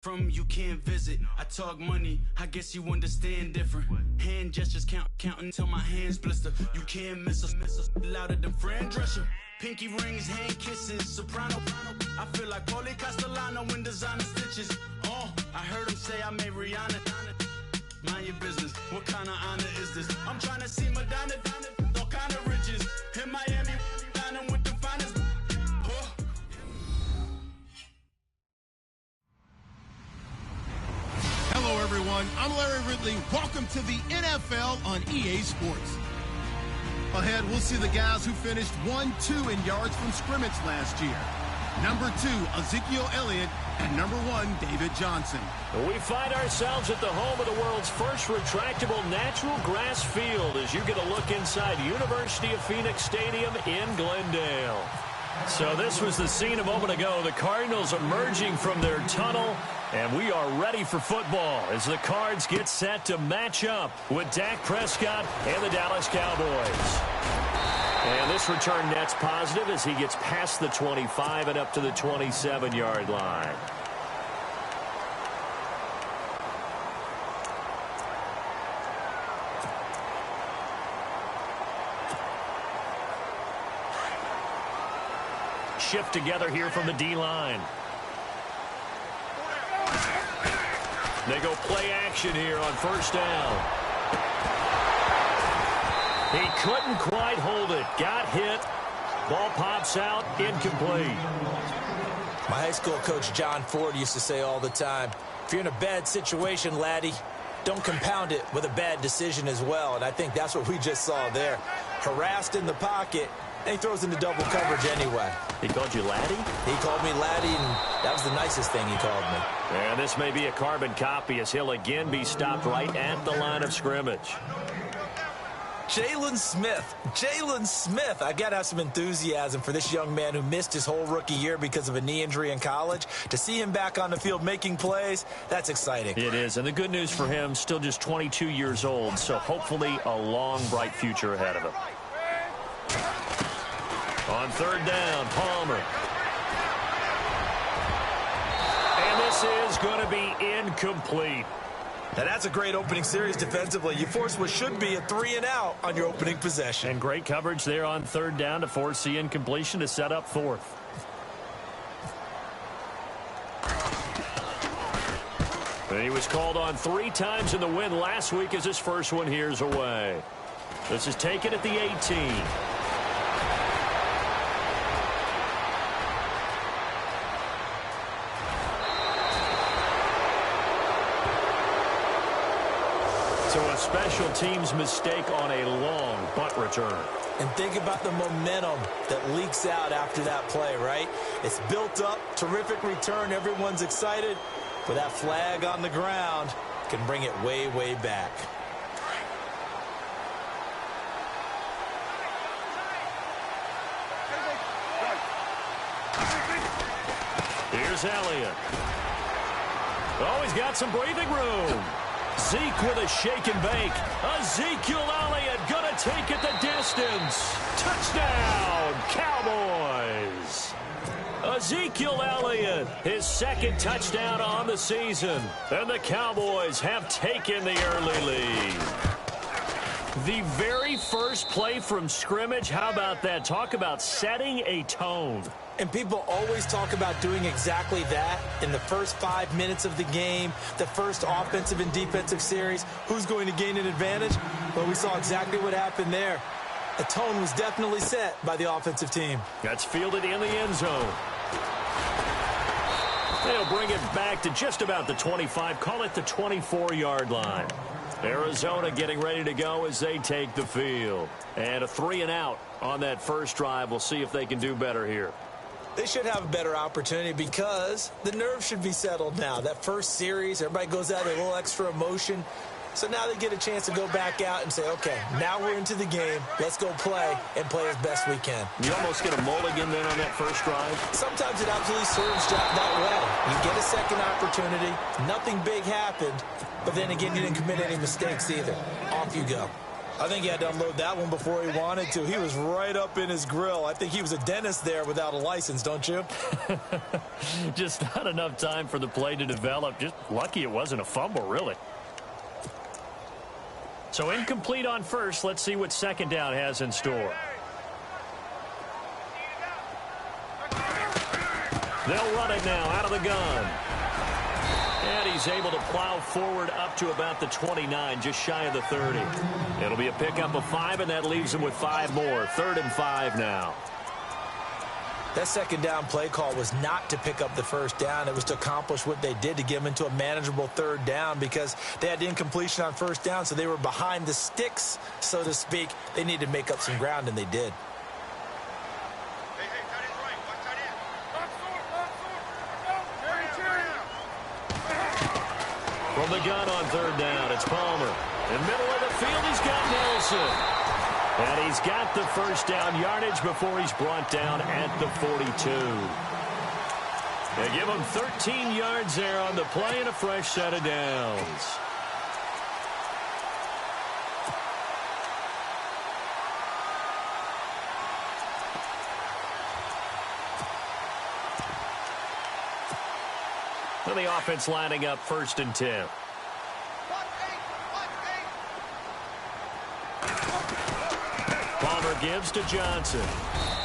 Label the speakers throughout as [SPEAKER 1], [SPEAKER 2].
[SPEAKER 1] From you can't visit. I talk money, I guess you understand different. Hand gestures counting till my hands blister. You can't miss us, louder than Fran Drescher. Pinky rings, hand kisses, soprano. I feel like Paulie Castellano in designer stitches. Oh, I heard him say I made Rihanna. Mind your business, what kind of honor is this? I'm trying to see Madonna, all kind of riches. In Miami, dining with the finest. Oh.
[SPEAKER 2] Hello, everyone. I'm Larry Ridley. Welcome to the NFL on EA Sports. Ahead, we'll see the guys who finished 1-2 in yards from scrimmage last year. Number 2, Ezekiel Elliott, and number 1, David Johnson.
[SPEAKER 3] We find ourselves at the home of the world's first retractable natural grass field as you get a look inside University of Phoenix Stadium in Glendale. So this was the scene a moment ago. The Cardinals emerging from their tunnel, and we are ready for football as the Cards get set to match up with Dak Prescott and the Dallas Cowboys. And this return net's positive as he gets past the 25 and up to the 27-yard line. Shift together here from the D-line. They go play action here on first down. He couldn't quite hold it. Got hit. Ball pops out. Incomplete.
[SPEAKER 4] My high school coach, John Ford, used to say all the time, if you're in a bad situation, laddie, don't compound it with a bad decision as well. And I think that's what we just saw there. Harassed in the pocket, and he throws into double coverage anyway.
[SPEAKER 3] He called you laddie?
[SPEAKER 4] He called me laddie, and that was the nicest thing he called me.
[SPEAKER 3] And this may be a carbon copy as he'll again be stopped right at the line of scrimmage.
[SPEAKER 4] Jalen Smith. I got to have some enthusiasm for this young man who missed his whole rookie year because of a knee injury in college. To see him back on the field making plays, that's exciting.
[SPEAKER 3] It is, and the good news for him, still just 22 years old, so hopefully a long, bright future ahead of him. On third down, Palmer. And this is going to be incomplete.
[SPEAKER 4] Now that's a great opening series defensively. You force what should be a 3-and-out on your opening possession.
[SPEAKER 3] And great coverage there on third down to force the incompletion to set up fourth. And he was called on 3 times in the win last week as his first one here's away. This is taken at the 18. So a special teams mistake on a long bunt return.
[SPEAKER 4] And think about the momentum that leaks out after that play, right? It's built up, terrific return, everyone's excited. But that flag on the ground can bring it way, way back.
[SPEAKER 3] Here's Elliott. Oh, he's got some breathing room. Zeke with a shake and bake. Ezekiel Elliott going to take it the distance. Touchdown, Cowboys. Ezekiel Elliott, his second touchdown on the season. And the Cowboys have taken the early lead. The very first play from scrimmage, how about that? Talk about setting a tone.
[SPEAKER 4] And people always talk about doing exactly that in the first 5 minutes of the game, the first offensive and defensive series. Who's going to gain an advantage? Well, we saw exactly what happened there. The tone was definitely set by the offensive team.
[SPEAKER 3] That's fielded in the end zone. They'll bring it back to just about the 25, call it the 24-yard line. Arizona getting ready to go as they take the field. And a 3-and-out on that first drive. We'll see if they can do better here.
[SPEAKER 4] They should have a better opportunity because the nerves should be settled now. That first series, everybody goes out with a little extra emotion. So now they get a chance to go back out and say, okay, now we're into the game. Let's go play and play as best we can.
[SPEAKER 3] You almost get a mulligan then on that first drive?
[SPEAKER 4] Sometimes it absolutely serves that way. You get a second opportunity. Nothing big happened. But then again, you didn't commit any mistakes either. Off you go. I think he had to unload that one before he wanted to. He was right up in his grill. I think he was a dentist there without a license, don't you?
[SPEAKER 3] Just not enough time for the play to develop. Just lucky it wasn't a fumble, really. So incomplete on first. Let's see what second down has in store. They'll run it now out of the gun. And he's able to plow forward up to about the 29, just shy of the 30. It'll be a pickup of 5, and that leaves him with 5 more. 3rd and 5 now.
[SPEAKER 4] That second down play call was not to pick up the first down. It was to accomplish what they did, to get them into a manageable 3rd down, because they had the incompletion on first down, so they were behind the sticks, so to speak. They needed to make up some ground, and they did.
[SPEAKER 3] From the gun on 3rd down, it's Palmer. In the middle of the field, he's got Nelson. And he's got the first down yardage before he's brought down at the 42. They give him 13 yards there on the play and a fresh set of downs. So the offense lining up 1st and 10. Palmer gives to Johnson.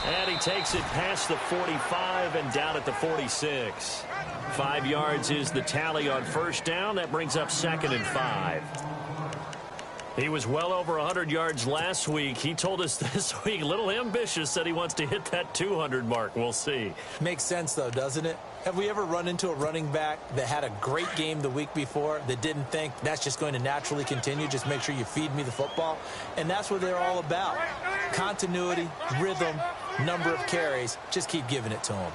[SPEAKER 3] And he takes it past the 45 and down at the 46. 5 yards is the tally on first down. That brings up 2nd and 5. He was well over 100 yards last week. He told us this week, a little ambitious, that he wants to hit that 200 mark. We'll see.
[SPEAKER 4] Makes sense, though, doesn't it? Have we ever run into a running back that had a great game the week before that didn't think that's just going to naturally continue? Just make sure you feed me the football. And that's what they're all about. Continuity, rhythm, number of carries. Just keep giving it to them.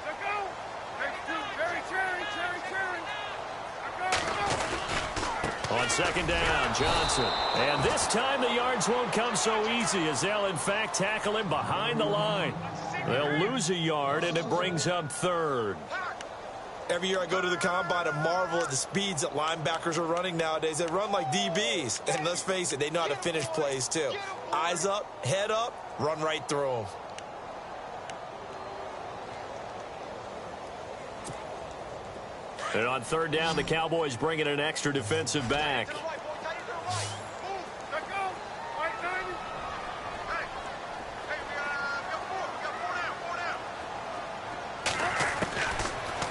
[SPEAKER 3] On 2nd down, Johnson. And this time the yards won't come so easy, as they'll, in fact, tackle him behind the line. They'll lose a yard, and it brings up 3rd.
[SPEAKER 4] Every year I go to the combine and marvel at the speeds that linebackers are running nowadays. They run like DBs. And let's face it, they know how to finish plays, too. Eyes up, head up, run right through them.
[SPEAKER 3] And on 3rd down, the Cowboys bring in an extra defensive back.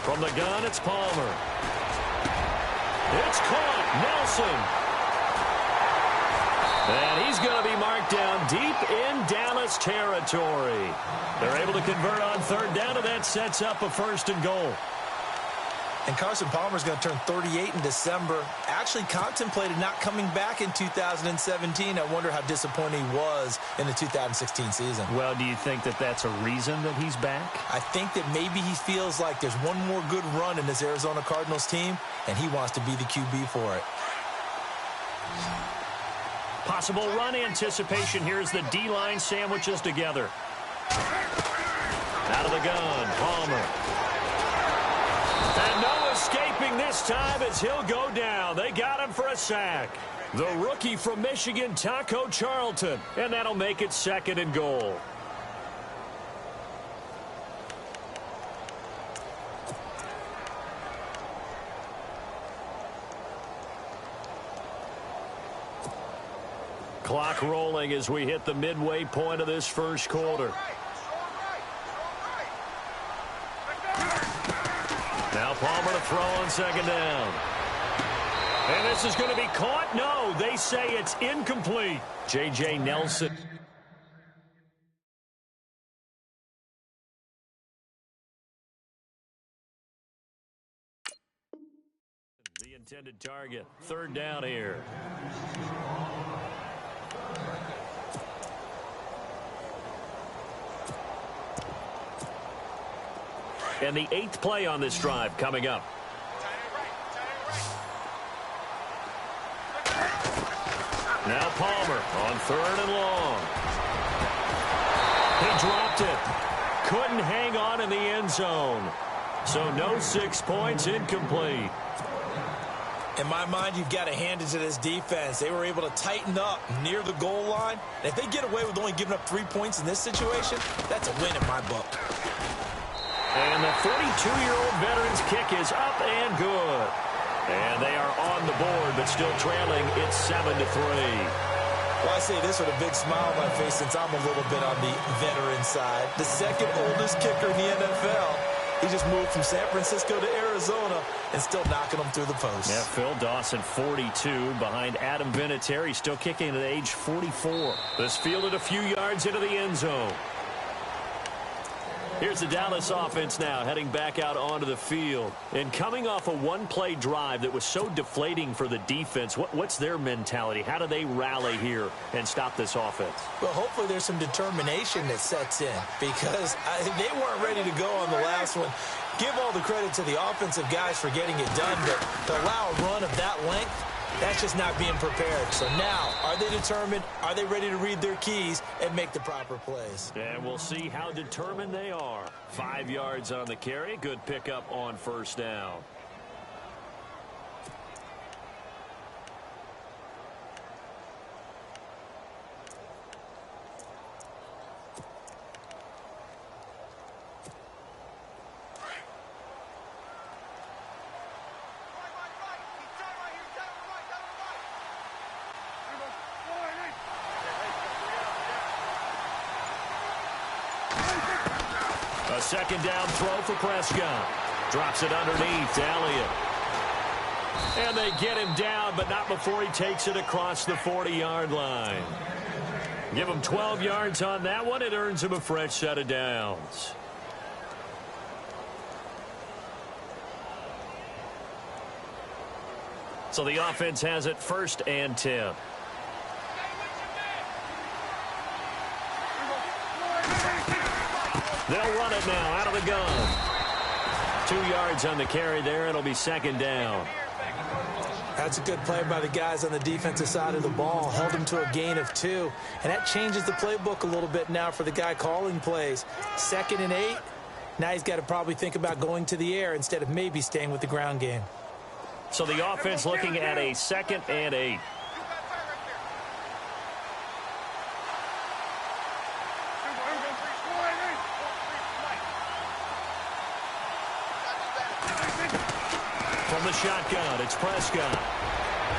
[SPEAKER 3] From the gun, it's Palmer. It's caught. Nelson. And he's going to be marked down deep in Dallas territory. They're able to convert on 3rd down, and that sets up a 1st and goal.
[SPEAKER 4] And Carson Palmer's going to turn 38 in December. Actually contemplated not coming back in 2017. I wonder how disappointing he was in the 2016 season.
[SPEAKER 3] Well, do you think that that's a reason that he's back?
[SPEAKER 4] I think that maybe he feels like there's one more good run in this Arizona Cardinals team, and he wants to be the QB for it.
[SPEAKER 3] Possible run anticipation. Here's the D-line sandwiches together. Out of the gun, Palmer. And no escaping this time as he'll go down. They got him for a sack. The rookie from Michigan, Taco Charlton. And that'll make it 2nd and goal. Clock rolling as we hit the midway point of this first quarter. Now Palmer to throw on 2nd down. And this is going to be caught. No, they say it's incomplete. J.J. Nelson. The intended target. 3rd down here. And the 8th play on this drive coming up. Now Palmer on 3rd and long. He dropped it. Couldn't hang on in the end zone. So no 6 points, incomplete.
[SPEAKER 4] In my mind, you've got to hand it to this defense. They were able to tighten up near the goal line. And if they get away with only giving up 3 points in this situation, that's a win in my book.
[SPEAKER 3] And the 42-year-old veteran's kick is up and good. And they are on the board, but still trailing. It's 7-3.
[SPEAKER 4] Well, I say this with a big smile on my face since I'm a little bit on the veteran side. The second oldest kicker in the NFL. He just moved from San Francisco to Arizona and still knocking them through the post.
[SPEAKER 3] Yeah, Phil Dawson, 42, behind Adam Vinatieri, still kicking at age 44. This fielded a few yards into the end zone. Here's the Dallas offense now, heading back out onto the field. And coming off a one-play drive that was so deflating for the defense, what's their mentality? How do they rally here and stop this offense?
[SPEAKER 4] Well, hopefully there's some determination that sets in because they weren't ready to go on the last one. Give all the credit to the offensive guys for getting it done, but to allow a run of that length, that's just not being prepared. So now, are they determined? Are they ready to read their keys and make the proper plays?
[SPEAKER 3] And we'll see how determined they are. 5 yards on the carry. Good pickup on first down. A second down throw for Prescott. Drops it underneath to Elliott. And they get him down, but not before he takes it across the 40-yard line. Give him 12 yards on that one. It earns him a fresh set of downs. So the offense has it 1st and 10. They'll run it now out of the gun. 2 yards on the carry there. It'll be second down.
[SPEAKER 4] That's a good play by the guys on the defensive side of the ball. Held him to a gain of 2. And that changes the playbook a little bit now for the guy calling plays. 2nd and 8. Now he's got to probably think about going to the air instead of maybe staying with the ground game.
[SPEAKER 3] So the offense looking at a 2nd and 8. From the shotgun, it's Prescott.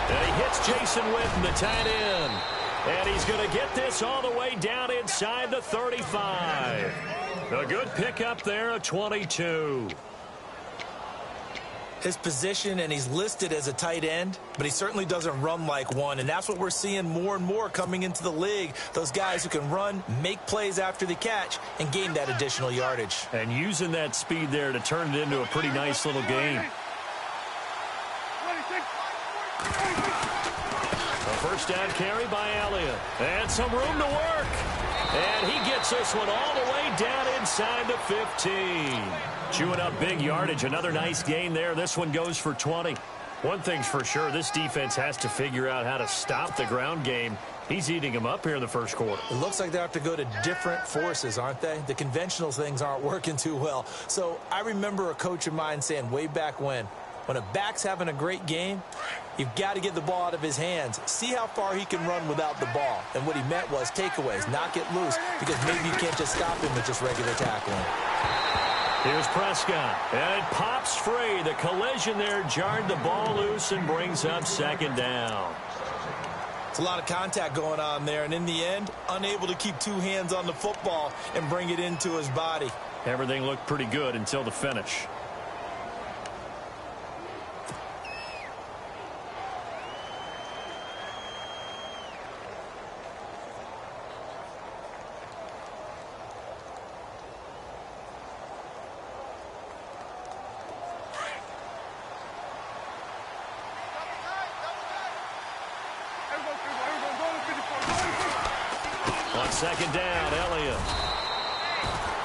[SPEAKER 3] And he hits Jason Witten, the tight end. And he's going to get this all the way down inside the 35. A good pickup there, a 22.
[SPEAKER 4] His position, and he's listed as a tight end, but he certainly doesn't run like one, and that's what we're seeing more and more coming into the league. Those guys who can run, make plays after the catch, and gain that additional yardage.
[SPEAKER 3] And using that speed there to turn it into a pretty nice little game. A first down carry by Elliott. And some room to work. And he gets this one all the way down inside the 15. Chewing up big yardage. Another nice gain there. This one goes for 20. One thing's for sure, this defense has to figure out how to stop the ground game. He's eating them up here in the first quarter.
[SPEAKER 4] It looks like they have to go to different forces, aren't they? The conventional things aren't working too well. So I remember a coach of mine saying way back when a back's having a great game, you've got to get the ball out of his hands. See how far he can run without the ball. And what he meant was takeaways, knock it loose, because maybe you can't just stop him with just regular tackling.
[SPEAKER 3] Here's Prescott, and it pops free. The collision there jarred the ball loose and brings up second down.
[SPEAKER 4] It's a lot of contact going on there, and in the end, unable to keep two hands on the football and bring it into his body.
[SPEAKER 3] Everything looked pretty good until the finish. Second down, Elliott.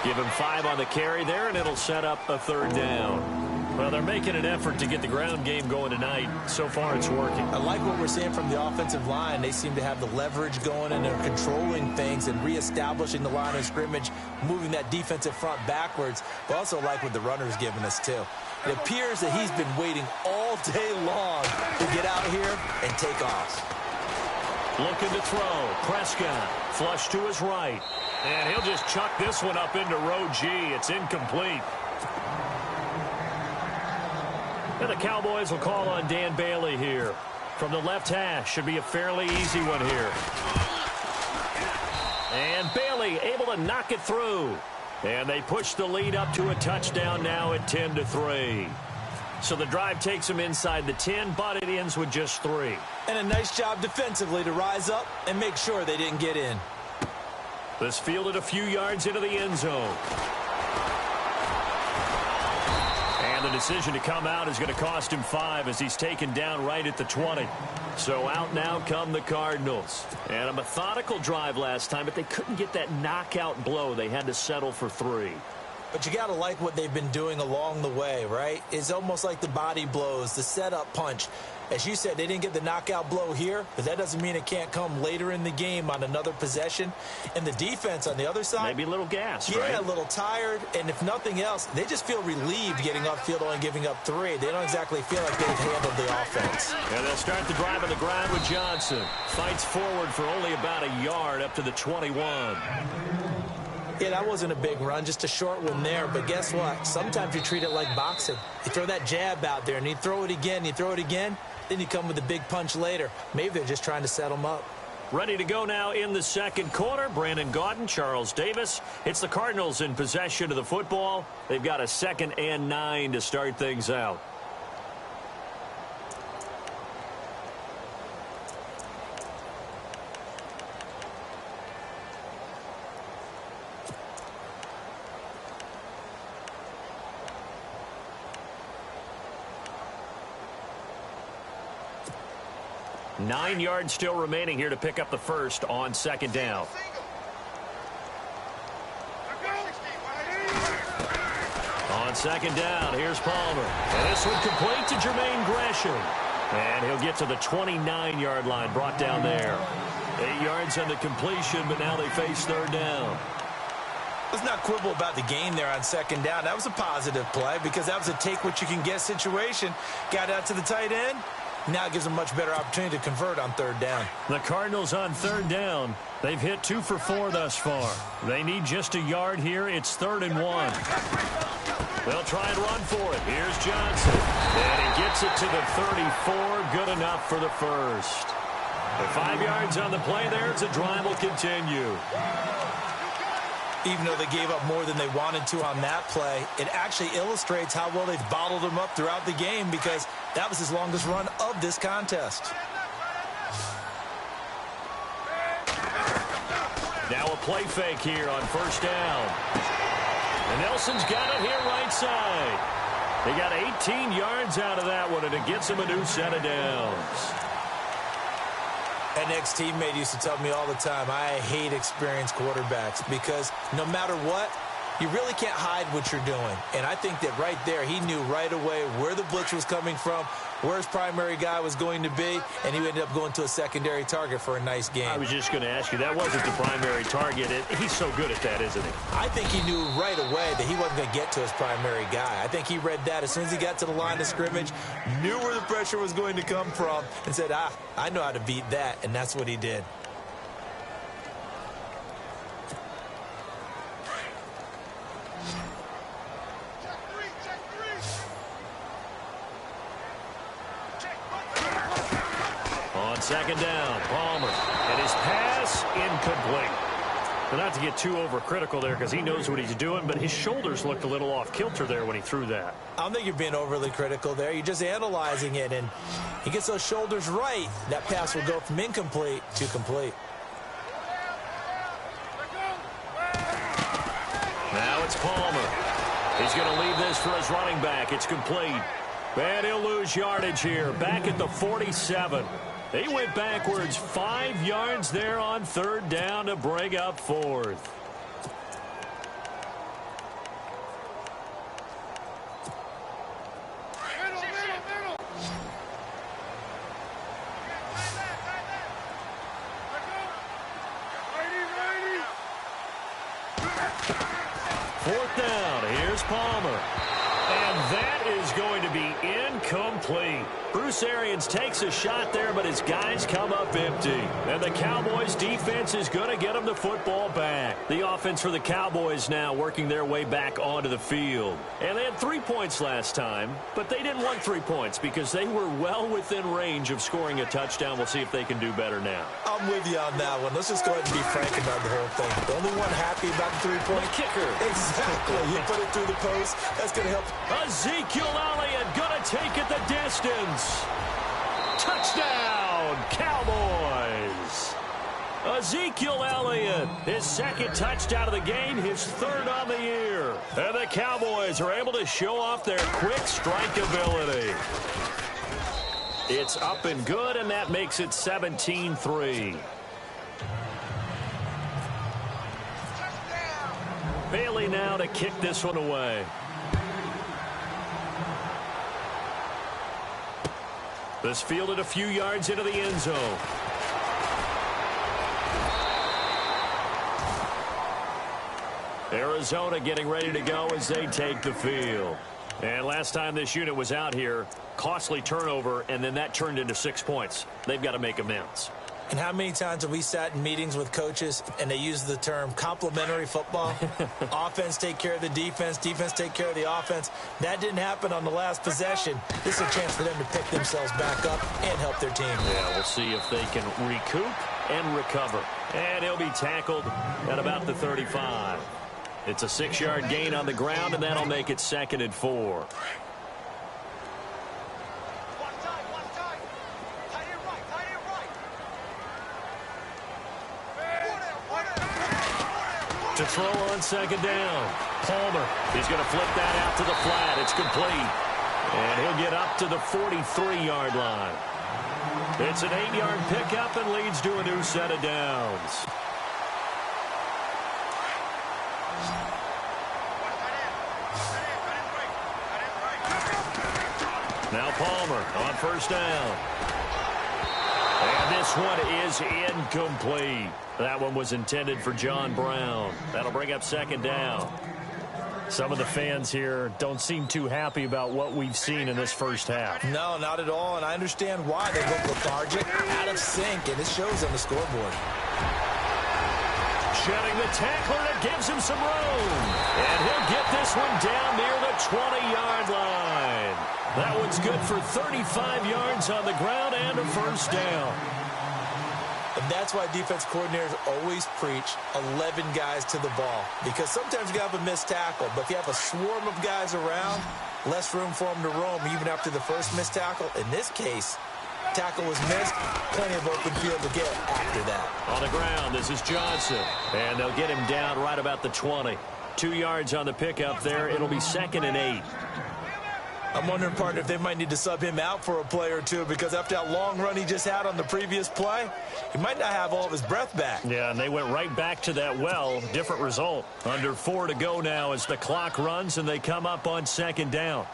[SPEAKER 3] Give him 5 on the carry there, and it'll set up a third down. Well, they're making an effort to get the ground game going tonight. So far, it's working. I
[SPEAKER 4] like what we're seeing from the offensive line. They seem to have the leverage going, and they're controlling things and reestablishing the line of scrimmage, moving that defensive front backwards, but also like what the runner's giving us, too. It appears that he's been waiting all day long to get out here and take off.
[SPEAKER 3] Looking to throw. Prescott flush to his right. And he'll just chuck this one up into row G. It's incomplete. And the Cowboys will call on Dan Bailey here. From the left hash, should be a fairly easy one here. And Bailey able to knock it through. And they push the lead up to a touchdown now at 10-3. So the drive takes them inside the 10, but it ends with just 3.
[SPEAKER 4] And a nice job defensively to rise up and make sure they didn't get in.
[SPEAKER 3] This fielded a few yards into the end zone. And the decision to come out is going to cost him 5 as he's taken down right at the 20. So out now come the Cardinals. And a methodical drive last time, but they couldn't get that knockout blow. They had to settle for 3.
[SPEAKER 4] But you got to like what they've been doing along the way, right? It's almost like the body blows, the setup punch. As you said, they didn't get the knockout blow here, but that doesn't mean it can't come later in the game on another possession. And the defense on the other side,
[SPEAKER 3] maybe a little gassed,
[SPEAKER 4] right?
[SPEAKER 3] Yeah,
[SPEAKER 4] a little tired. And if nothing else, they just feel relieved getting upfield only giving up 3. They don't exactly feel like they've handled the offense.
[SPEAKER 3] And they'll start the drive on the ground with Johnson. Fights forward for only about a yard up to the 21.
[SPEAKER 4] Yeah, that wasn't a big run, just a short one there. But guess what? Sometimes you treat it like boxing. You throw that jab out there, and you throw it again, then you come with a big punch later. Maybe they're just trying to set them up.
[SPEAKER 3] Ready to go now in the second quarter. Brandon Gaudin, Charles Davis. It's the Cardinals in possession of the football. They've got a 2nd and 9 to start things out. Nine yards still remaining here to pick up the first on 2nd down. On 2nd down, here's Palmer. And this one complete to Jermaine Gresham. And he'll get to the 29-yard line, brought down there. 8 yards on the completion, but now they face 3rd down.
[SPEAKER 4] Let's not quibble about the gain there on 2nd down. That was a positive play because that was a take-what-you-can-get situation. Got out to the tight end. Now it gives them a much better opportunity to convert on 3rd down.
[SPEAKER 3] The Cardinals on 3rd down. They've hit 2 for 4 thus far. They need just a yard here. It's 3rd and 1. They'll try and run for it. Here's Johnson. And he gets it to the 34. Good enough for the first. The 5 yards on the play there as the drive will continue.
[SPEAKER 4] Even though they gave up more than they wanted to on that play, it actually illustrates how well they've bottled them up throughout the game because that was his longest run of this contest.
[SPEAKER 3] Now a play fake here on 1st down. And Nelson's got it here right side. They got 18 yards out of that one, and it gets him a new set of downs.
[SPEAKER 4] An ex-teammate used to tell me all the time, I hate experienced quarterbacks because no matter what, you really can't hide what you're doing. And I think that right there, he knew right away where the blitz was coming from, where his primary guy was going to be, and he ended up going to a secondary target for a nice game.
[SPEAKER 3] I was just going to ask you, that wasn't the primary target. He's so good at that, isn't he?
[SPEAKER 4] I think he knew right away that he wasn't going to get to his primary guy. I think he read that as soon as he got to the line of scrimmage, knew where the pressure was going to come from, and said, I know how to beat that, and that's what he did.
[SPEAKER 3] On 2nd down, Palmer. And his pass incomplete. But not to get too overcritical there because he knows what he's doing, but his shoulders looked a little off kilter there when he threw that.
[SPEAKER 4] I don't think you're being overly critical there. You're just analyzing it, and he gets those shoulders right. That pass will go from incomplete to complete.
[SPEAKER 3] Now it's Palmer. He's going to leave this for his running back. It's complete. And he'll lose yardage here. Back at the 47. They went backwards 5 yards there on 3rd down to bring up 4th. Fourth down. Here's Palmer. And that is going to be incomplete. Bruce Bruce Arians takes a shot there, but his guys come up empty. And the Cowboys defense is going to get them the football back. The offense for the Cowboys now working their way back onto the field. And they had 3 points last time, but they didn't want 3 points because they were well within range of scoring a touchdown. We'll see if they can do better now.
[SPEAKER 4] I'm with you on that one. Let's just go ahead and be frank about the whole thing. The only one happy about the 3-point
[SPEAKER 3] kicker.
[SPEAKER 4] Exactly. You put it through the post. That's going to help.
[SPEAKER 3] Ezekiel Elliott going to take it the distance. Touchdown, Cowboys. Ezekiel Elliott, his second touchdown of the game, his third on the year. And the Cowboys are able to show off their quick strike ability. It's up and good, and that makes it 17-3. Bailey now to kick this one away. This fielded a few yards into the end zone. Arizona getting ready to go as they take the field. And last time this unit was out here, costly turnover, and then that turned into 6 points. They've got to make amends.
[SPEAKER 4] And how many times have we sat in meetings with coaches and they use the term complementary football? Offense take care of the defense, defense take care of the offense. That didn't happen on the last possession. This is a chance for them to pick themselves back up and help their team.
[SPEAKER 3] Yeah, we'll see if they can recoup and recover. And he'll be tackled at about the 35. It's a 6-yard gain on the ground, and that'll make it 2nd and 4. To throw on 2nd down. Palmer, he's going to flip that out to the flat. It's complete. And he'll get up to the 43-yard line. It's an 8-yard pickup and leads to a new set of downs. Now Palmer on 1st down. And this one is incomplete. That one was intended for John Brown. That'll bring up 2nd down. Some of the fans here don't seem too happy about what we've seen in this first half.
[SPEAKER 4] No, not at all, and I understand why. They look lethargic, out of sync, and it shows on the scoreboard.
[SPEAKER 3] Shedding the tackler that gives him some room. And he'll get this one down near the 20-yard line. That one's good for 35 yards on the ground and a 1st down.
[SPEAKER 4] And that's why defense coordinators always preach 11 guys to the ball. Because sometimes you have a missed tackle, but if you have a swarm of guys around, less room for them to roam even after the first missed tackle. In this case, tackle was missed, plenty of open field to get after that.
[SPEAKER 3] On the ground, this is Johnson. And they'll get him down right about the 20. 2 yards on the pickup there. It'll be 2nd and 8.
[SPEAKER 4] I'm wondering, partner, if they might need to sub him out for a play or two, because after that long run he just had on the previous play, he might not have all of his breath back.
[SPEAKER 3] Yeah, and they went right back to that well. Different result. Under 4 to go now as the clock runs and they come up on 2nd down.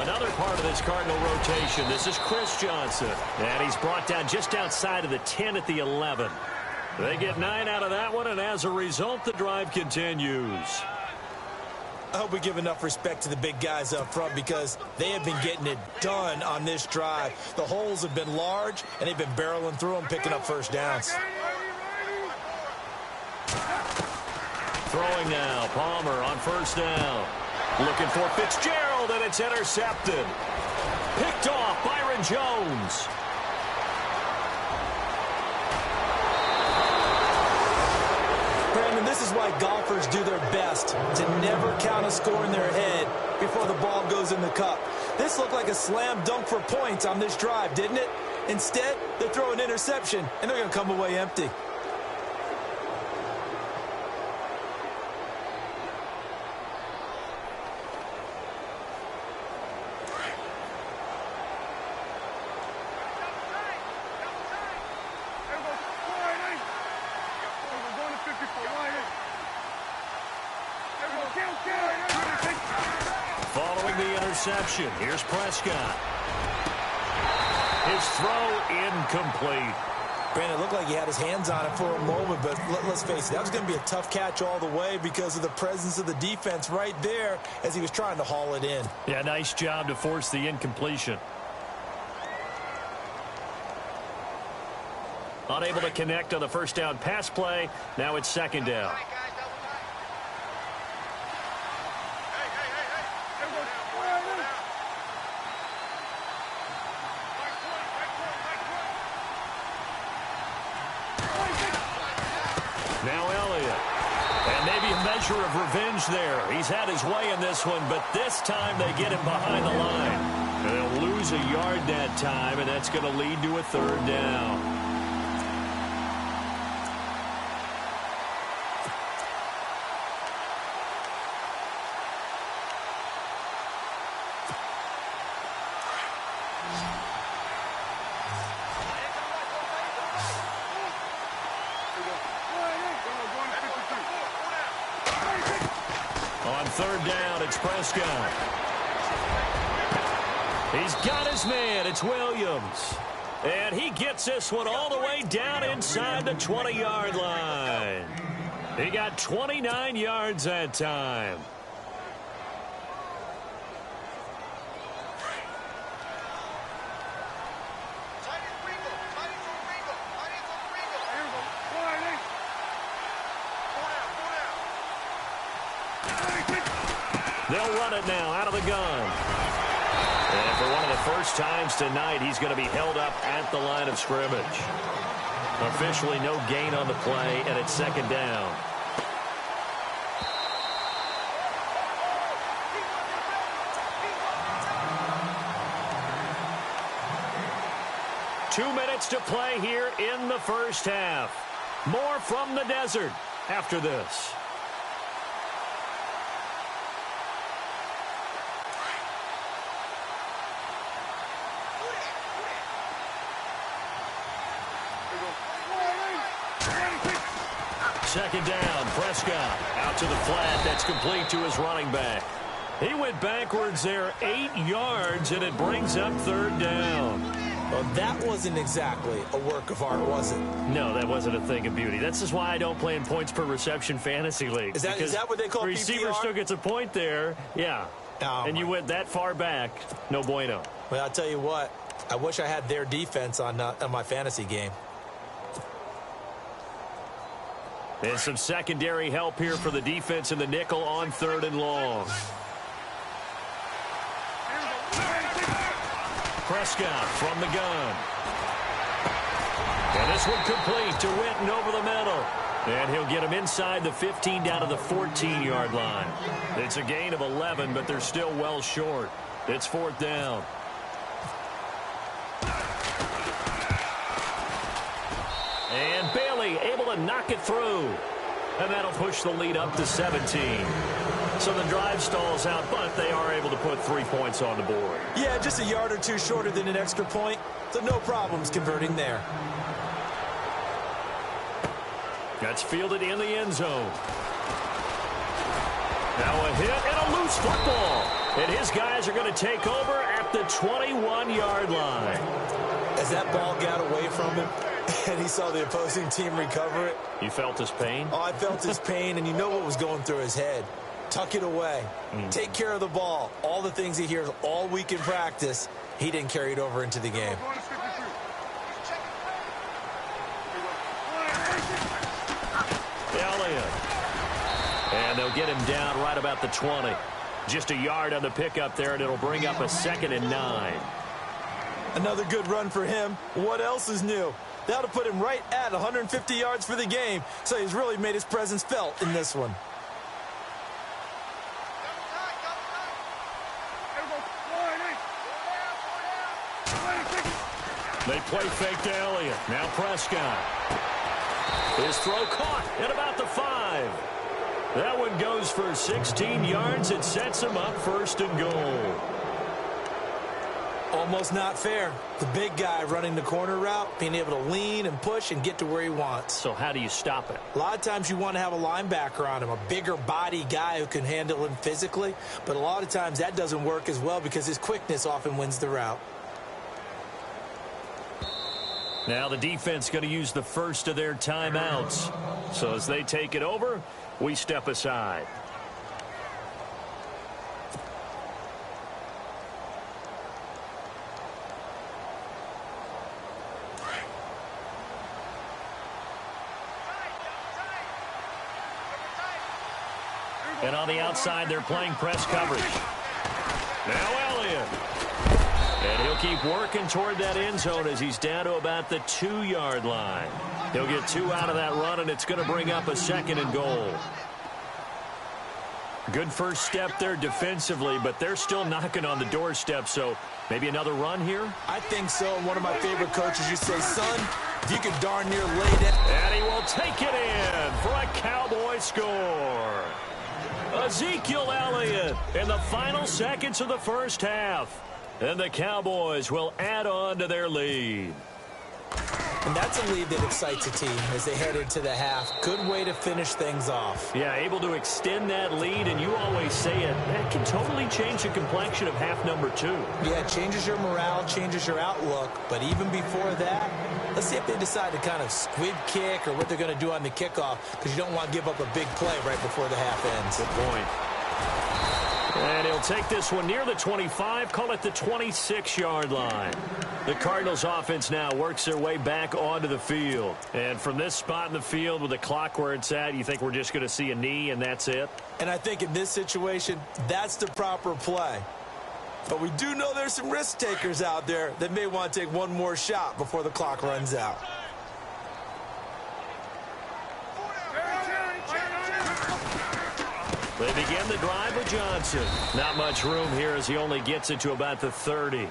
[SPEAKER 3] Another part of this Cardinal rotation. This is Chris Johnson. And he's brought down just outside of the 10 at the 11. They get 9 out of that one, and as a result, the drive continues.
[SPEAKER 4] I hope we give enough respect to the big guys up front because they have been getting it done on this drive. The holes have been large, and they've been barreling through them, picking up 1st downs.
[SPEAKER 3] Throwing now, Palmer on 1st down. Looking for Fitzgerald, and it's intercepted. Picked off, Byron Jones.
[SPEAKER 4] Brandon, this is why golfers do their best to never count a score in their head before the ball goes in the cup. This looked like a slam dunk for points on this drive, didn't it? Instead, they throw an interception, and they're going to come away empty.
[SPEAKER 3] Following the interception, here's Prescott. His throw incomplete.
[SPEAKER 4] Brandon, it looked like he had his hands on it for a moment, but let's face it, that was going to be a tough catch all the way because of the presence of the defense right there as he was trying to haul it in.
[SPEAKER 3] Yeah, nice job to force the incompletion. Unable to connect on the first down pass play. Now it's second down. Now Elliott. And maybe a measure of revenge there. He's had his way in this one, but this time they get him behind the line. And they'll lose a yard that time, and that's going to lead to a third down. On third down, it's Prescott. He's got his man. It's Williams. And he gets this one all the way down inside the 20-yard line. He got 29 yards that time. They'll run it now out of the gun. And for one of the first times tonight, he's going to be held up at the line of scrimmage. Officially no gain on the play, and it's second down. Two minutes to play here in the first half. More from the desert after this. Second down, Prescott out to the flat. That's complete to his running back. He went backwards there 8 yards, and it brings up third down.
[SPEAKER 4] Well, that wasn't exactly a work of art, was it?
[SPEAKER 3] No, that wasn't a thing of beauty. That's just why I don't play in points per reception fantasy leagues.
[SPEAKER 4] Is that what they call PPR?
[SPEAKER 3] The receiver still gets a point there, yeah.
[SPEAKER 4] Oh,
[SPEAKER 3] and you went that far back, no bueno.
[SPEAKER 4] Well, I'll tell you what. I wish I had their defense on my fantasy game.
[SPEAKER 3] And some secondary help here for the defense in the nickel on third and long. Prescott from the gun. And this one complete to Witten over the middle. And he'll get him inside the 15 down to the 14-yard line. It's a gain of 11, but they're still well short. It's fourth down. And Bailey able to knock it through. And that'll push the lead up to 17. So the drive stalls out, but they are able to put 3 points on the board.
[SPEAKER 4] Yeah, just a yard or two shorter than an extra point. So no problems converting there.
[SPEAKER 3] That's fielded in the end zone. Now a hit and a loose football. And his guys are going to take over at the 21-yard line.
[SPEAKER 4] As that ball got away from him, and he saw the opposing team recover it.
[SPEAKER 3] You felt his pain?
[SPEAKER 4] Oh, I felt his pain, and you know what was going through his head. Tuck it away. Take care of the ball. All the things he hears all week in practice, he didn't carry it over into the game.
[SPEAKER 3] Elliott. And they'll get him down right about the 20. Just a yard on the pickup there, and it'll bring up a 2nd and 9.
[SPEAKER 4] Another good run for him. What else is new? That'll put him right at 150 yards for the game. So he's really made his presence felt in this one.
[SPEAKER 3] They play fake to Elliott. Now Prescott. His throw caught at about the 5. That one goes for 16 yards. It sets him up first and goal.
[SPEAKER 4] Almost not fair. The big guy running the corner route, being able to lean and push and get to where he wants.
[SPEAKER 3] So how do you stop it?
[SPEAKER 4] A lot of times you want to have a linebacker on him, a bigger body guy who can handle him physically. But a lot of times that doesn't work as well because his quickness often wins the route.
[SPEAKER 3] Now the defense going to use the first of their timeouts. So as they take it over, we step aside. And on the outside, they're playing press coverage. Now Elliott. And he'll keep working toward that end zone as he's down to about the 2-yard line. He'll get 2 out of that run, and it's going to bring up a 2nd and goal. Good first step there defensively, but they're still knocking on the doorstep, so maybe another run here?
[SPEAKER 4] I think so. One of my favorite coaches used to say, son, if you can darn near lay it.
[SPEAKER 3] And he will take it in for a Cowboy score. Ezekiel Elliott in the final seconds of the first half. And the Cowboys will add on to their lead.
[SPEAKER 4] And that's a lead that excites a team as they head into the half. Good way to finish things off.
[SPEAKER 3] Yeah, able to extend that lead, and you always say it, that can totally change the complexion of half number 2.
[SPEAKER 4] Yeah, it changes your morale, changes your outlook. But even before that, let's see if they decide to kind of squib kick or what they're going to do on the kickoff, because you don't want to give up a big play right before the half ends.
[SPEAKER 3] Good point. And he'll take this one near the 25, call it the 26-yard line. The Cardinals offense now works their way back onto the field. And from this spot in the field with the clock where it's at, you think we're just going to see a knee and that's it?
[SPEAKER 4] And I think in this situation, that's the proper play. But we do know there's some risk takers out there that may want to take one more shot before the clock runs out.
[SPEAKER 3] They begin the drive with Johnson. Not much room here as he only gets it to about the 30.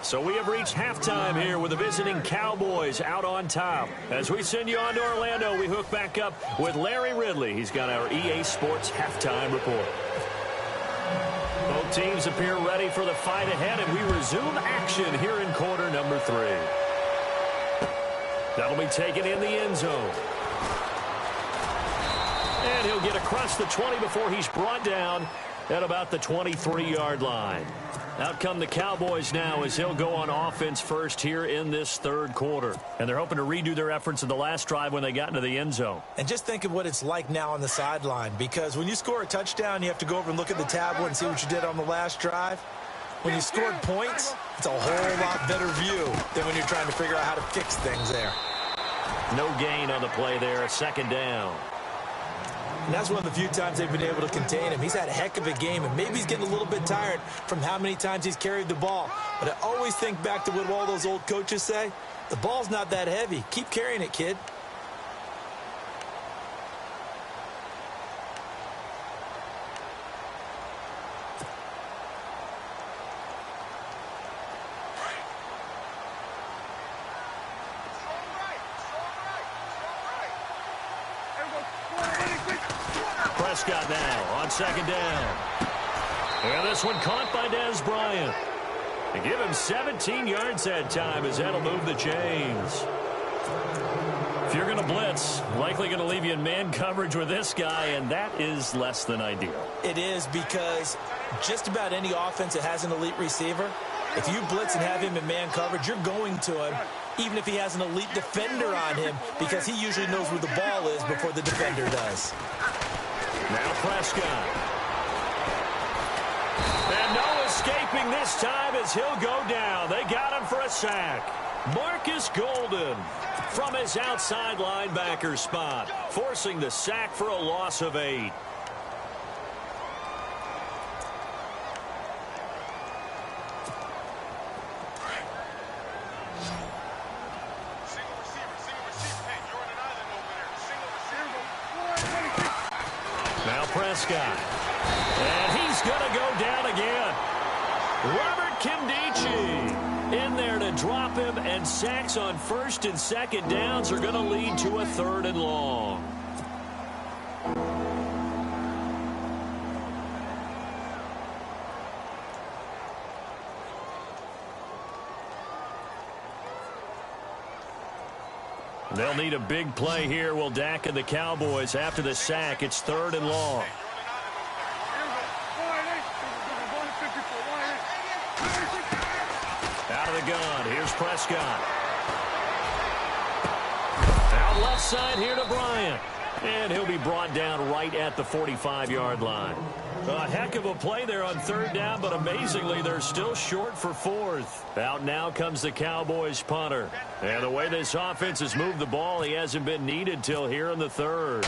[SPEAKER 3] So we have reached halftime here with the visiting Cowboys out on top. As we send you on to Orlando, we hook back up with Larry Ridley. He's got our EA Sports halftime report. Both teams appear ready for the fight ahead, and we resume action here in quarter number 3. That'll be taken in the end zone. And he'll get across the 20 before he's brought down at about the 23-yard line. Out come the Cowboys now as he'll go on offense first here in this third quarter. And they're hoping to redo their efforts in the last drive when they got into the end zone.
[SPEAKER 4] And just think of what it's like now on the sideline, because when you score a touchdown, you have to go over and look at the tablet and see what you did on the last drive. When you scored points, it's a whole lot better view than when you're trying to figure out how to fix things there.
[SPEAKER 3] No gain on the play there, a 2nd down.
[SPEAKER 4] And that's one of the few times they've been able to contain him. He's had a heck of a game, and maybe he's getting a little bit tired from how many times he's carried the ball. But I always think back to what all those old coaches say. The ball's not that heavy. Keep carrying it, kid.
[SPEAKER 3] Prescott now on 2nd down. And this one caught by Dez Bryant. They give him 17 yards that time as that'll move the chains. If you're going to blitz, likely going to leave you in man coverage with this guy, and that is less than ideal.
[SPEAKER 4] It is, because just about any offense that has an elite receiver, if you blitz and have him in man coverage, you're going to him, even if he has an elite defender on him, because he usually knows where the ball is before the defender does.
[SPEAKER 3] Now Prescott. And no escaping this time as he'll go down. They got him for a sack. Marcus Golden from his outside linebacker spot, forcing the sack for a loss of 8. Prescott. And he's going to go down again. Robert Kimdichie in there to drop him, and sacks on 1st and 2nd downs are going to lead to a 3rd and long. They'll need a big play here. Will Dak and the Cowboys after the sack. It's 3rd and long. Out of the gun. Here's Prescott. out left side here to Bryant. And he'll be brought down right at the 45-yard line. A heck of a play there on third down, but amazingly, they're still short for fourth. Out now comes the Cowboys punter. And the way this offense has moved the ball, he hasn't been needed till here in the third.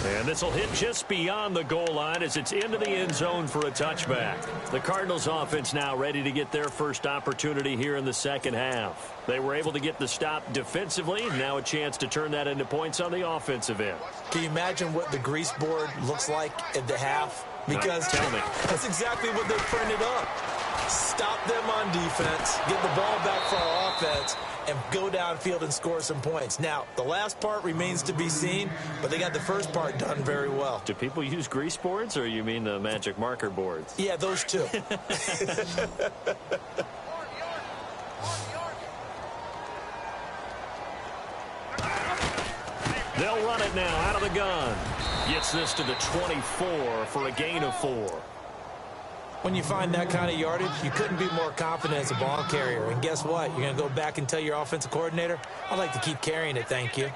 [SPEAKER 3] And this will hit just beyond the goal line as it's into the end zone for a touchback. The Cardinals offense now ready to get their first opportunity here in the second half. They were able to get the stop defensively. Now a chance to turn that into points on the offensive end.
[SPEAKER 4] Can you imagine what the grease board looks like at the half? Because
[SPEAKER 3] tell me.
[SPEAKER 4] That's exactly what they printed up. Stop them on defense, get the ball back for our offense, and go downfield and score some points. Now, the last part remains to be seen, but they got the first part done very well.
[SPEAKER 3] Do people use grease boards, or you mean the magic marker boards?
[SPEAKER 4] Yeah, those two.
[SPEAKER 3] They'll run it now out of the gun. Gets this to the 24 for a gain of 4.
[SPEAKER 4] When you find that kind of yardage, you couldn't be more confident as a ball carrier. And guess what? You're going to go back and tell your offensive coordinator, I'd like to keep carrying it, thank you.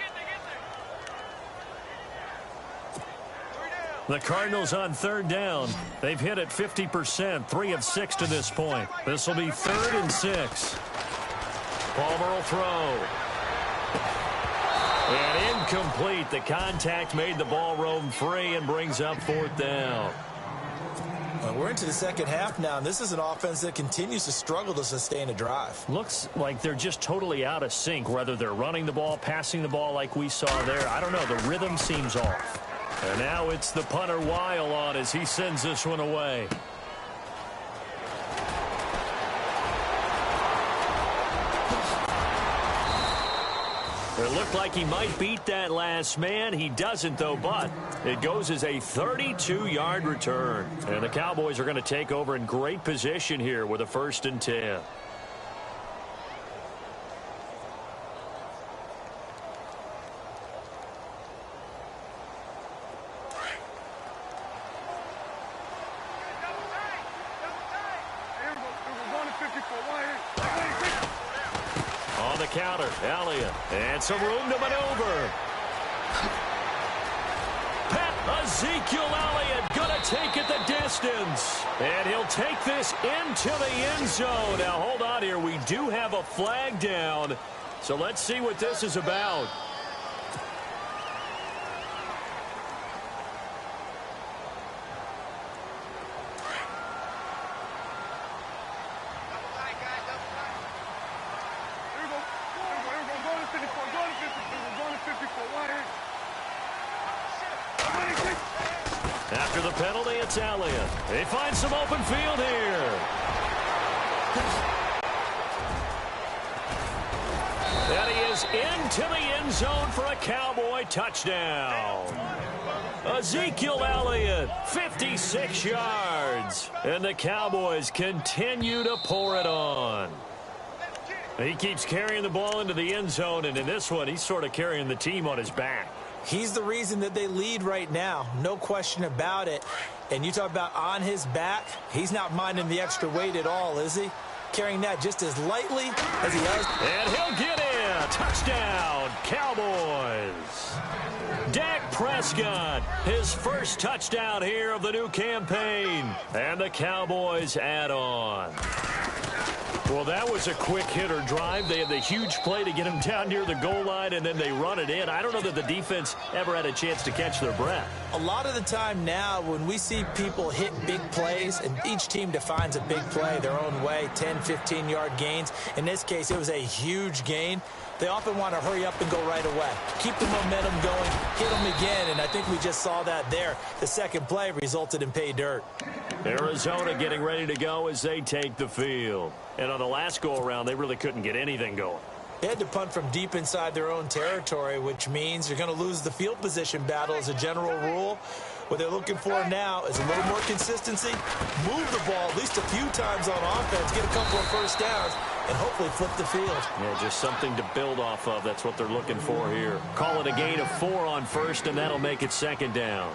[SPEAKER 3] The Cardinals on third down. They've hit it 50%, 3 of 6 to this point. This will be 3rd and 6. Palmer will throw. And incomplete. The contact made the ball roam free and brings up 4th down.
[SPEAKER 4] We're into the second half now, and this is an offense that continues to struggle to sustain a drive.
[SPEAKER 3] Looks like they're just totally out of sync, whether they're running the ball, passing the ball like we saw there. I don't know. The rhythm seems off. And now it's the punter Weil on as he sends this one away. It looked like he might beat that last man. He doesn't, though, but it goes as a 32-yard return. And the Cowboys are going to take over in great position here with a 1st and 10. On the counter, Elliott, and some room to maneuver. Ezekiel Elliott gonna take it the distance, and he'll take this into the end zone. Now hold on here, we do have a flag down, so let's see what this is about. After the penalty, it's Elliott. They find some open field here. And he is into the end zone for a Cowboy touchdown. Ezekiel Elliott, 56 yards. And the Cowboys continue to pour it on. He keeps carrying the ball into the end zone, and in this one, he's sort of carrying the team on his back.
[SPEAKER 4] He's the reason that they lead right now, no question about it. And you talk about on his back, he's not minding the extra weight at all, is he? Carrying that just as lightly as he does.
[SPEAKER 3] And he'll get in. Touchdown, Cowboys. Dak Prescott, his first touchdown here of the new campaign. And the Cowboys add on. Well, that was a quick hitter drive. They had the huge play to get him down near the goal line, and then they run it in. I don't know that the defense ever had a chance to catch their breath.
[SPEAKER 4] A lot of the time now when we see people hit big plays, and each team defines a big play their own way, 10, 15-yard gains. In this case, it was a huge gain. They often want to hurry up and go right away. Keep the momentum going, hit them again, and I think we just saw that there. The second play resulted in pay dirt.
[SPEAKER 3] Arizona getting ready to go as they take the field. And on the last go-around, they really couldn't get anything going.
[SPEAKER 4] They had to punt from deep inside their own territory, which means you're going to lose the field position battle as a general rule. What they're looking for now is a little more consistency, move the ball at least a few times on offense, get a couple of first downs, and hopefully flip the field.
[SPEAKER 3] Yeah, just something to build off of. That's what they're looking for here. Call it a gain of 4 on first, and that'll make it 2nd down.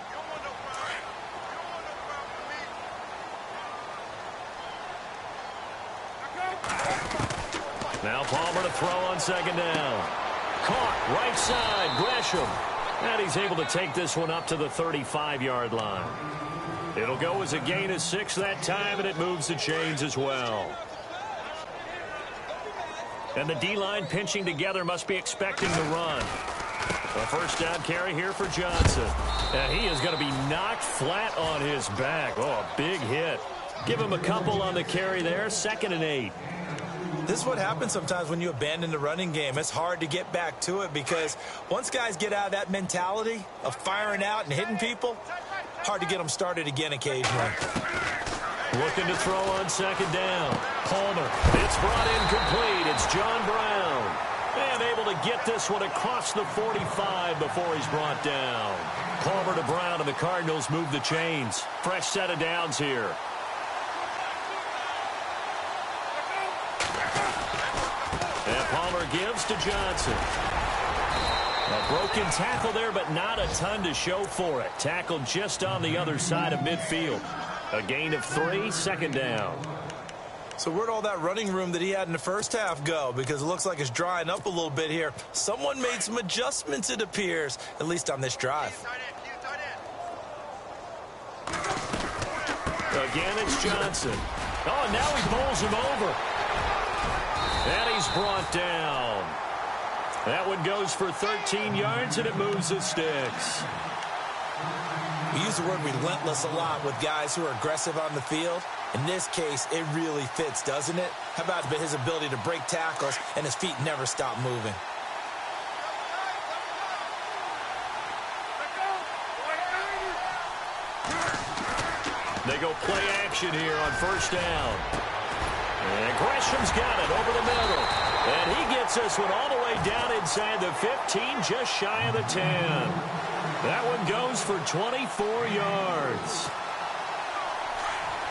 [SPEAKER 3] Now Palmer to throw on second down. Caught right side, Gresham. And he's able to take this one up to the 35-yard line. It'll go as a gain of 6 that time, and it moves the chains as well. And the D-line pinching together must be expecting the run. A first down carry here for Johnson. And he is going to be knocked flat on his back. Oh, a big hit. Give him a couple on the carry there. 2nd and 8.
[SPEAKER 4] This is what happens sometimes when you abandon the running game. It's hard to get back to it because once guys get out of that mentality of firing out and hitting people, hard to get them started again occasionally.
[SPEAKER 3] Looking to throw on second down. Palmer. It's brought in complete. It's John Brown. And able to get this one across the 45 before he's brought down. Palmer to Brown, and the Cardinals move the chains. Fresh set of downs here. And Palmer gives to Johnson. A broken tackle there, but not a ton to show for it. Tackled just on the other side of midfield. A gain of 3, 2nd down.
[SPEAKER 4] So where'd all that running room that he had in the first half go? Because it looks like it's drying up a little bit here. Someone made some adjustments, it appears, at least on this drive.
[SPEAKER 3] Again, it's Johnson. Oh, and now he bowls him over. And he's brought down. That one goes for 13 yards, and it moves the sticks.
[SPEAKER 4] We use the word relentless a lot with guys who are aggressive on the field. In this case, it really fits, doesn't it? How about his ability to break tackles and his feet never stop moving?
[SPEAKER 3] They go play action here on first down. And Gresham's got it over the middle. And he gets this one all the way down inside the 15, just shy of the 10. That one goes for 24 yards.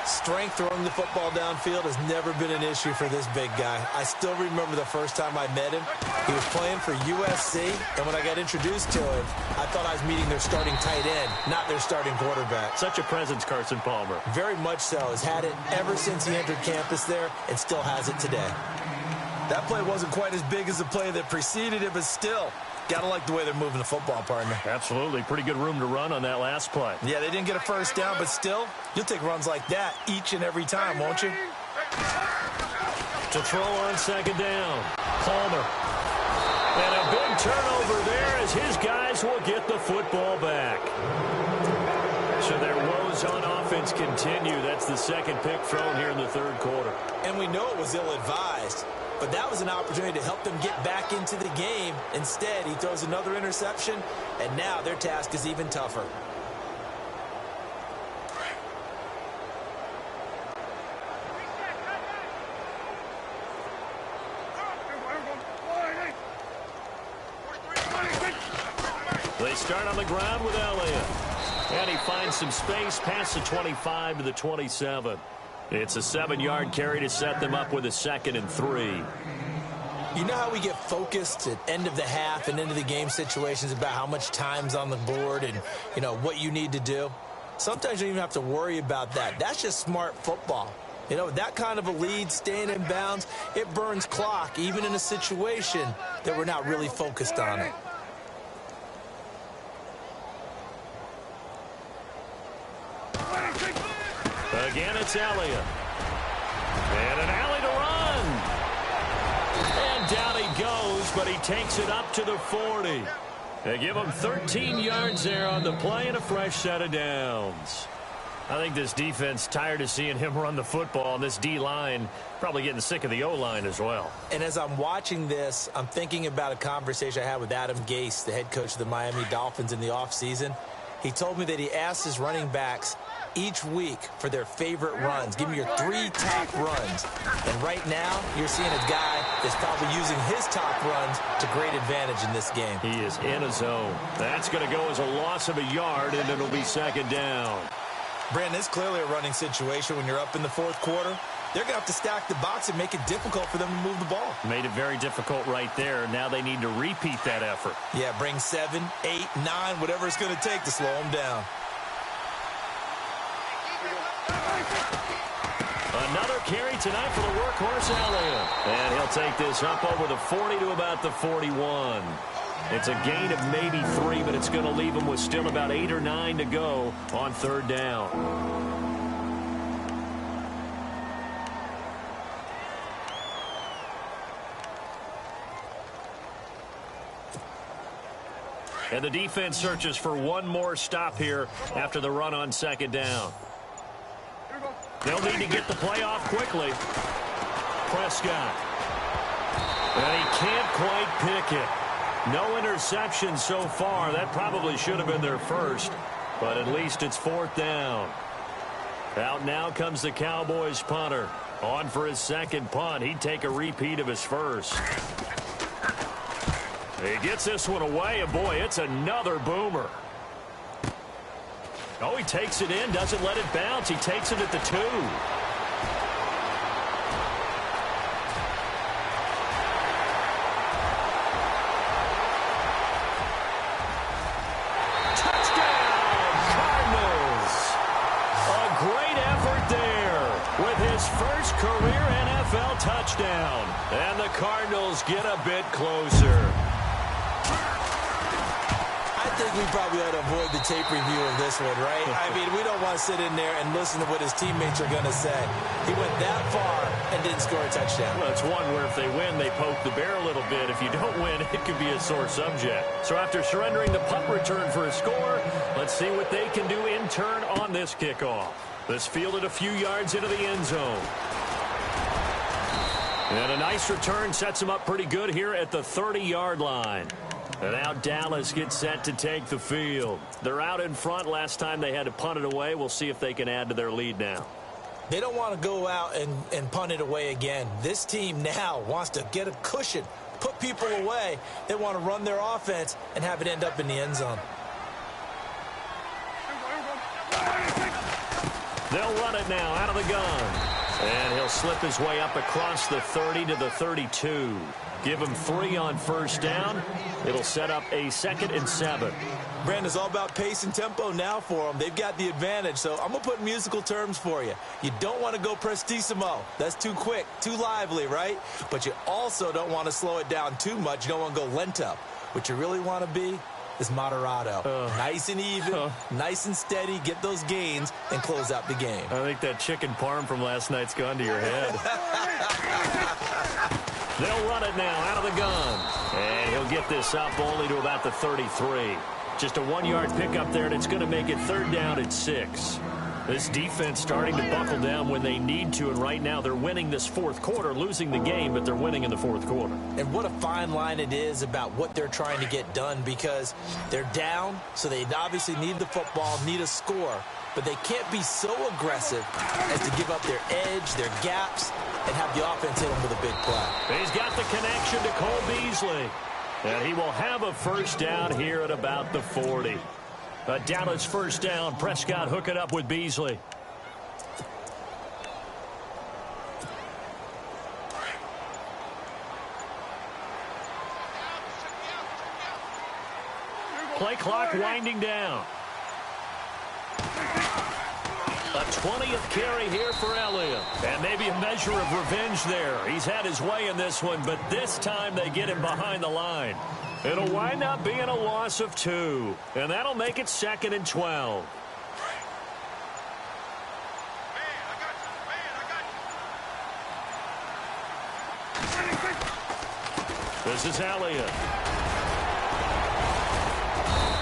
[SPEAKER 4] Strength throwing the football downfield has never been an issue for this big guy. I still remember the first time I met him. He was playing for USC, and when I got introduced to him, I thought I was meeting their starting tight end, not their starting quarterback.
[SPEAKER 3] Such a presence, Carson Palmer.
[SPEAKER 4] Very much so. Has had it ever since he entered campus there and still has it today. That play wasn't quite as big as the play that preceded it, but still, gotta like the way they're moving the football, partner.
[SPEAKER 3] Absolutely. Pretty good room to run on that last play.
[SPEAKER 4] Yeah, they didn't get a first down, but still, you'll take runs like that each and every time, won't you?
[SPEAKER 3] To throw on second down. Palmer. And a big turnover there as his guys will get the football back. So their woes on offense continue. That's the second pick thrown here in the third quarter.
[SPEAKER 4] And we know it was ill-advised. But that was an opportunity to help them get back into the game. Instead, he throws another interception, and now their task is even tougher.
[SPEAKER 3] They start on the ground with Elliott. And he finds some space past the 25 to the 27. It's a 7-yard carry to set them up with a 2nd and 3.
[SPEAKER 4] You know how we get focused at end of the half and end of the game situations about how much time's on the board and, you know, what you need to do? Sometimes you don't even have to worry about that. That's just smart football. You know, that kind of a lead, staying in bounds, it burns clock, even in a situation that we're not really focused on it.
[SPEAKER 3] Again, it's Elliott. And an alley to run. And down he goes, but he takes it up to the 40. They give him 13 yards there on the play and a fresh set of downs. I think this defense tired of seeing him run the football, and this D-line probably getting sick of the O-line as well.
[SPEAKER 4] And as I'm watching this, I'm thinking about a conversation I had with Adam Gase, the head coach of the Miami Dolphins in the offseason. He told me that he asked his running backs each week for their favorite runs. Give me your 3 top runs. And right now, you're seeing a guy that's probably using his top runs to great advantage in this game.
[SPEAKER 3] He is in a zone. That's going to go as a loss of a yard, and it'll be 2nd down.
[SPEAKER 4] Brandon, it's clearly a running situation when you're up in the 4th quarter. They're going to have to stack the box and make it difficult for them to move the ball.
[SPEAKER 3] Made it very difficult right there. Now they need to repeat that effort.
[SPEAKER 4] Yeah, bring 7, 8, 9, whatever it's going to take to slow them down.
[SPEAKER 3] Another carry tonight for the workhorse Elliott. And he'll take this up over the 40 to about the 41. It's a gain of maybe 3, but it's going to leave him with still about 8 or 9 to go on third down. And the defense searches for one more stop here after the run on second down. They'll need to get the play off quickly. Prescott. And he can't quite pick it. No interception so far. That probably should have been their first, but at least it's fourth down. Out now comes the Cowboys punter. On for his second punt. He'd take a repeat of his first. He gets this one away, and boy, it's another boomer. Oh, he takes it in, doesn't let it bounce. He takes it at the 2. Touchdown, Cardinals. A great effort there with his first career NFL touchdown. And the Cardinals get a bit closer.
[SPEAKER 4] I think we probably ought to avoid the tape review of this one, right? I mean, we don't want to sit in there and listen to what his teammates are going to say. He went that far and didn't score a touchdown.
[SPEAKER 3] Well, it's one where if they win, they poke the bear a little bit. If you don't win, it could be a sore subject. So after surrendering the punt return for a score, let's see what they can do in turn on this kickoff. This fielded a few yards into the end zone. And a nice return sets them up pretty good here at the 30-yard line. And now Dallas gets set to take the field. They're out in front. Last time they had to punt it away. We'll see if they can add to their lead now.
[SPEAKER 4] They don't want to go out and punt it away again. This team now wants to get a cushion, put people away. They want to run their offense and have it end up in the end zone.
[SPEAKER 3] They'll run it now out of the gun. And he'll slip his way up across the 30 to the 32. Give him 3 on first down. It'll set up a 2nd and 7.
[SPEAKER 4] Brandon, it's all about pace and tempo now for them. They've got the advantage, so I'm going to put musical terms for you. You don't want to go prestissimo. That's too quick, too lively, right? But you also don't want to slow it down too much. You don't want to go lento. What you really want to be is moderato. Nice and even, nice and steady, get those gains, and close out the game.
[SPEAKER 3] I think that chicken parm from last night's gone to your head. They'll run it now out of the gun. And he'll get this up only to about the 33. Just a 1-yard pickup there, and it's going to make it third down at 6. This defense starting to buckle down when they need to, and right now they're winning this fourth quarter, losing the game, but they're winning in the fourth quarter.
[SPEAKER 4] And what a fine line it is about what they're trying to get done, because they're down, so they obviously need the football, need a score, but they can't be so aggressive as to give up their edge, their gaps, and have the offense hit them with a big play.
[SPEAKER 3] He's got the connection to Cole Beasley, and he will have a first down here at about the 40. A Dallas first down. Prescott hook it up with Beasley. Play clock winding down. A 20th carry here for Elliott. And maybe a measure of revenge there. He's had his way in this one, but this time they get him behind the line. It'll wind up being a loss of 2. And that'll make it 2nd and 12. This is Elliott.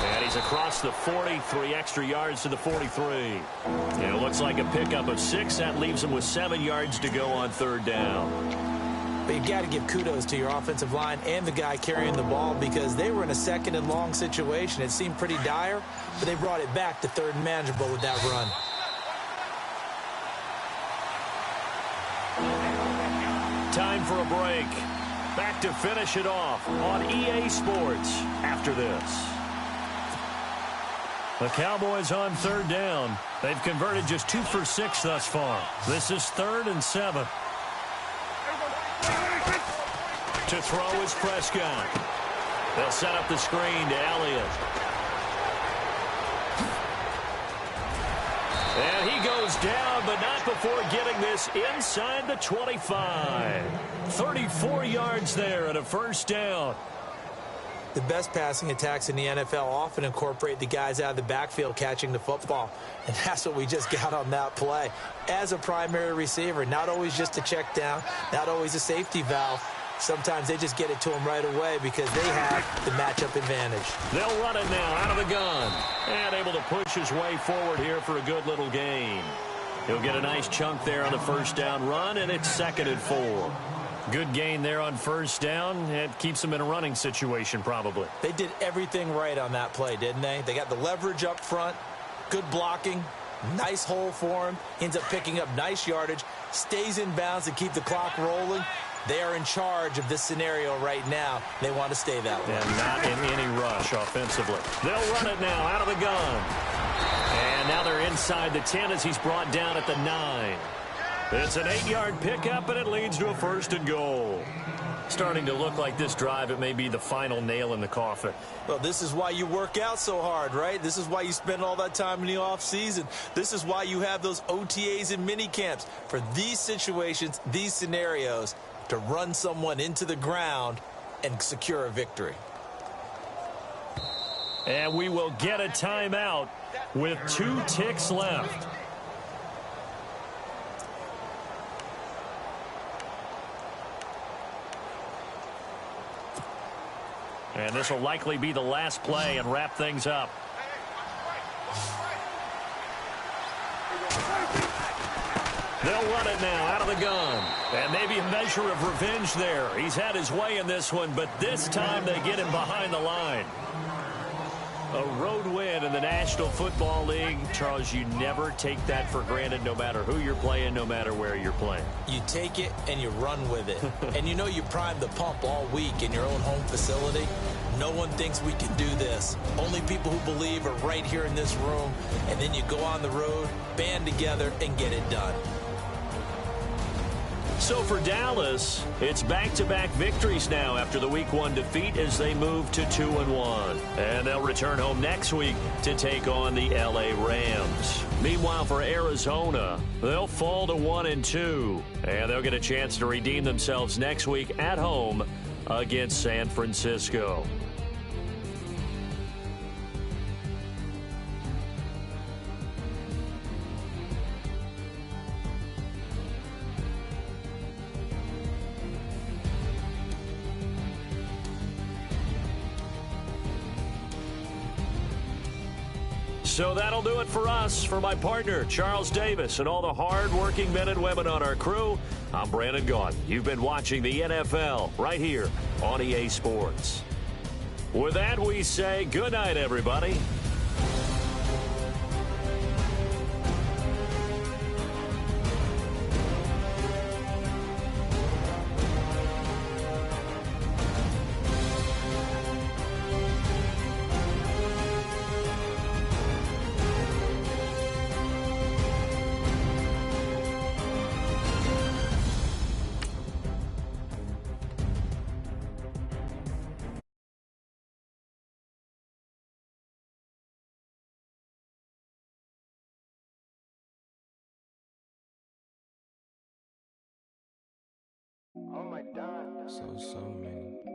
[SPEAKER 3] And he's across the 40, 3 extra yards to the 43. And it looks like a pickup of 6. That leaves him with 7 yards to go on third down.
[SPEAKER 4] But you've got to give kudos to your offensive line and the guy carrying the ball, because they were in a 2nd and long situation. It seemed pretty dire, but they brought it back to 3rd and manageable with that run.
[SPEAKER 3] Time for a break. Back to finish it off on EA Sports after this. The Cowboys on third down. They've converted just 2 for 6 thus far. This is 3rd and 7. To throw is Prescott. They'll set up the screen to Elliott. And he goes down, but not before getting this inside the 25. 34 yards there and a first down.
[SPEAKER 4] The best passing attacks in the NFL often incorporate the guys out of the backfield catching the football. And that's what we just got on that play. As a primary receiver, not always just a check down, not always a safety valve. Sometimes they just get it to him right away because they have the matchup advantage.
[SPEAKER 3] They'll run it now out of the gun. And able to push his way forward here for a good little gain. He'll get a nice chunk there on the first down run, and it's 2nd and 4. Good gain there on first down. It keeps them in a running situation probably.
[SPEAKER 4] They did everything right on that play, didn't they? They got the leverage up front, good blocking, nice hole for him, ends up picking up nice yardage, stays in bounds to keep the clock rolling. They are in charge of this scenario right now. They want to stay that way.
[SPEAKER 3] And not in any rush offensively. They'll run it now out of the gun. And now they're inside the 10 as he's brought down at the 9. It's an 8-yard pickup, and it leads to a 1st and goal. Starting to look like this drive, it may be the final nail in the coffin.
[SPEAKER 4] Well, this is why you work out so hard, right? This is why you spend all that time in the offseason. This is why you have those OTAs and mini camps. For these situations, these scenarios, to run someone into the ground and secure a victory.
[SPEAKER 3] And we will get a timeout with 2 ticks left. And this will likely be the last play and wrap things up. They'll run it now out of the gun. And maybe a measure of revenge there. He's had his way in this one, but this time they get him behind the line. A road win in the National Football League. Charles, you never take that for granted no matter who you're playing, no matter where you're playing.
[SPEAKER 4] You take it and you run with it. And you know you primed the pump all week in your own home facility. No one thinks we can do this. Only people who believe are right here in this room. And then you go on the road, band together, and get it done.
[SPEAKER 3] So for Dallas, it's back-to-back victories now after the Week 1 defeat as they move to 2-1. And they'll return home next week to take on the LA Rams. Meanwhile, for Arizona, they'll fall to 1-2. And they'll get a chance to redeem themselves next week at home against San Francisco. So that'll do it for us. For my partner, Charles Davis, and all the hard-working men and women on our crew, I'm Brandon Gaudin. You've been watching the NFL right here on EA Sports. With that, we say good night, everybody.
[SPEAKER 5] Oh my God. So many.